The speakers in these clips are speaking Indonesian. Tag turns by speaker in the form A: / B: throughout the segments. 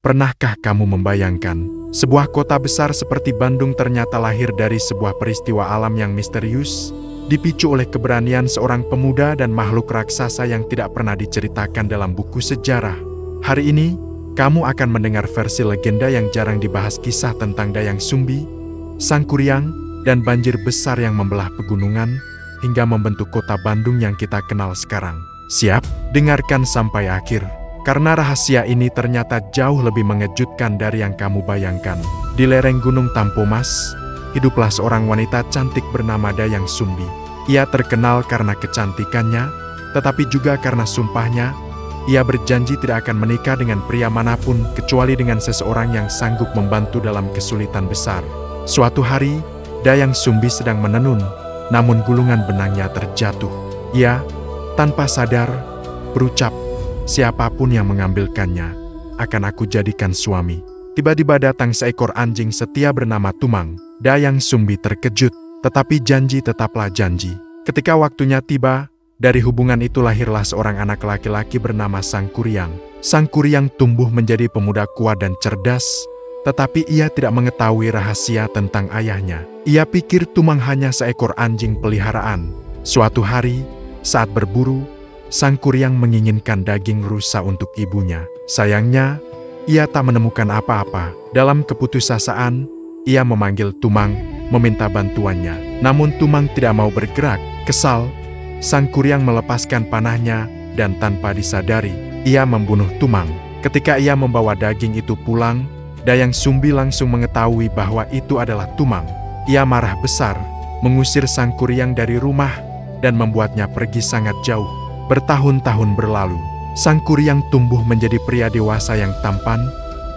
A: Pernahkah kamu membayangkan, sebuah kota besar seperti Bandung ternyata lahir dari sebuah peristiwa alam yang misterius, dipicu oleh keberanian seorang pemuda dan makhluk raksasa yang tidak pernah diceritakan dalam buku sejarah. Hari ini, kamu akan mendengar versi legenda yang jarang dibahas, kisah tentang Dayang Sumbi, Sangkuriang, dan banjir besar yang membelah pegunungan, hingga membentuk kota Bandung yang kita kenal sekarang. Siap? Dengarkan sampai akhir. Karena rahasia ini ternyata jauh lebih mengejutkan dari yang kamu bayangkan. Di lereng Gunung Tampomas, hiduplah seorang wanita cantik bernama Dayang Sumbi. Ia terkenal karena kecantikannya, tetapi juga karena sumpahnya. Ia berjanji tidak akan menikah dengan pria manapun kecuali dengan seseorang yang sanggup membantu dalam kesulitan besar. Suatu hari, Dayang Sumbi sedang menenun, namun gulungan benangnya terjatuh. Ia, tanpa sadar, berucap, "Siapapun yang mengambilkannya, akan aku jadikan suami." Tiba-tiba datang seekor anjing setia bernama Tumang. Dayang Sumbi terkejut, tetapi janji tetaplah janji. Ketika waktunya tiba, dari hubungan itu lahirlah seorang anak laki-laki bernama Sangkuriang. Sangkuriang tumbuh menjadi pemuda kuat dan cerdas, tetapi ia tidak mengetahui rahasia tentang ayahnya. Ia pikir Tumang hanya seekor anjing peliharaan. Suatu hari, saat berburu, Sangkuriang menginginkan daging rusa untuk ibunya. Sayangnya, ia tak menemukan apa-apa. Dalam keputusasaan, ia memanggil Tumang, meminta bantuannya. Namun Tumang tidak mau bergerak. Kesal, Sangkuriang melepaskan panahnya, dan tanpa disadari, ia membunuh Tumang. Ketika ia membawa daging itu pulang, Dayang Sumbi langsung mengetahui bahwa itu adalah Tumang. Ia marah besar, mengusir Sangkuriang dari rumah, dan membuatnya pergi sangat jauh. Bertahun-tahun berlalu, Sangkuriang tumbuh menjadi pria dewasa yang tampan,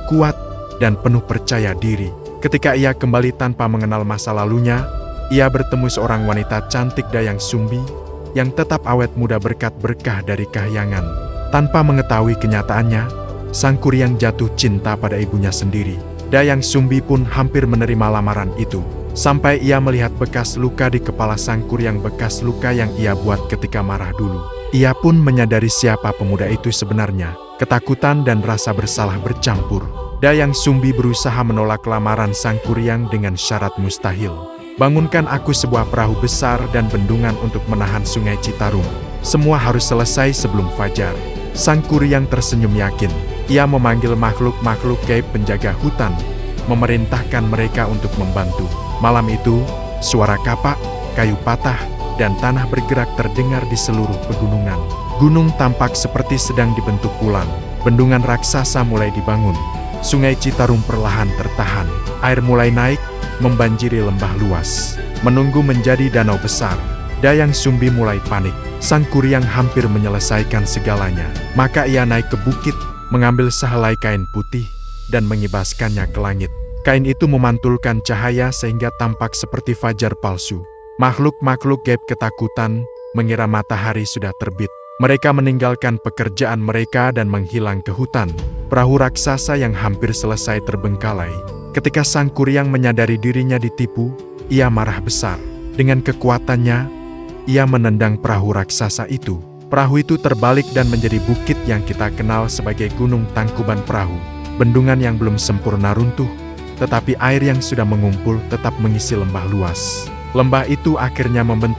A: kuat, dan penuh percaya diri. Ketika ia kembali tanpa mengenal masa lalunya, ia bertemu seorang wanita cantik, Dayang Sumbi, yang tetap awet muda berkat berkah dari kahyangan. Tanpa mengetahui kenyataannya, Sangkuriang jatuh cinta pada ibunya sendiri. Dayang Sumbi pun hampir menerima lamaran itu, sampai ia melihat bekas luka di kepala Sangkuriang, bekas luka yang ia buat ketika marah dulu. Ia pun menyadari siapa pemuda itu sebenarnya. Ketakutan dan rasa bersalah bercampur. Dayang Sumbi berusaha menolak lamaran Sangkuriang dengan syarat mustahil. "Bangunkan aku sebuah perahu besar dan bendungan untuk menahan sungai Citarum. Semua harus selesai sebelum fajar." Sangkuriang tersenyum yakin. Ia memanggil makhluk-makhluk gaib penjaga hutan, memerintahkan mereka untuk membantu. Malam itu, suara kapak, kayu patah, dan tanah bergerak terdengar di seluruh pegunungan. Gunung tampak seperti sedang dibentuk ulang. Bendungan raksasa mulai dibangun. Sungai Citarum perlahan tertahan. Air mulai naik, membanjiri lembah luas. Menunggu menjadi danau besar. Dayang Sumbi mulai panik. Sangkuriang hampir menyelesaikan segalanya. Maka ia naik ke bukit, mengambil sehelai kain putih, dan mengibaskannya ke langit. Kain itu memantulkan cahaya sehingga tampak seperti fajar palsu. Makhluk-makhluk gaib ketakutan, mengira matahari sudah terbit. Mereka meninggalkan pekerjaan mereka dan menghilang ke hutan. Perahu raksasa yang hampir selesai terbengkalai. Ketika Sangkuriang menyadari dirinya ditipu, ia marah besar. Dengan kekuatannya, ia menendang perahu raksasa itu. Perahu itu terbalik dan menjadi bukit yang kita kenal sebagai Gunung Tangkuban Perahu. Bendungan yang belum sempurna runtuh, tetapi air yang sudah mengumpul tetap mengisi lembah luas. Lembah itu akhirnya membentuk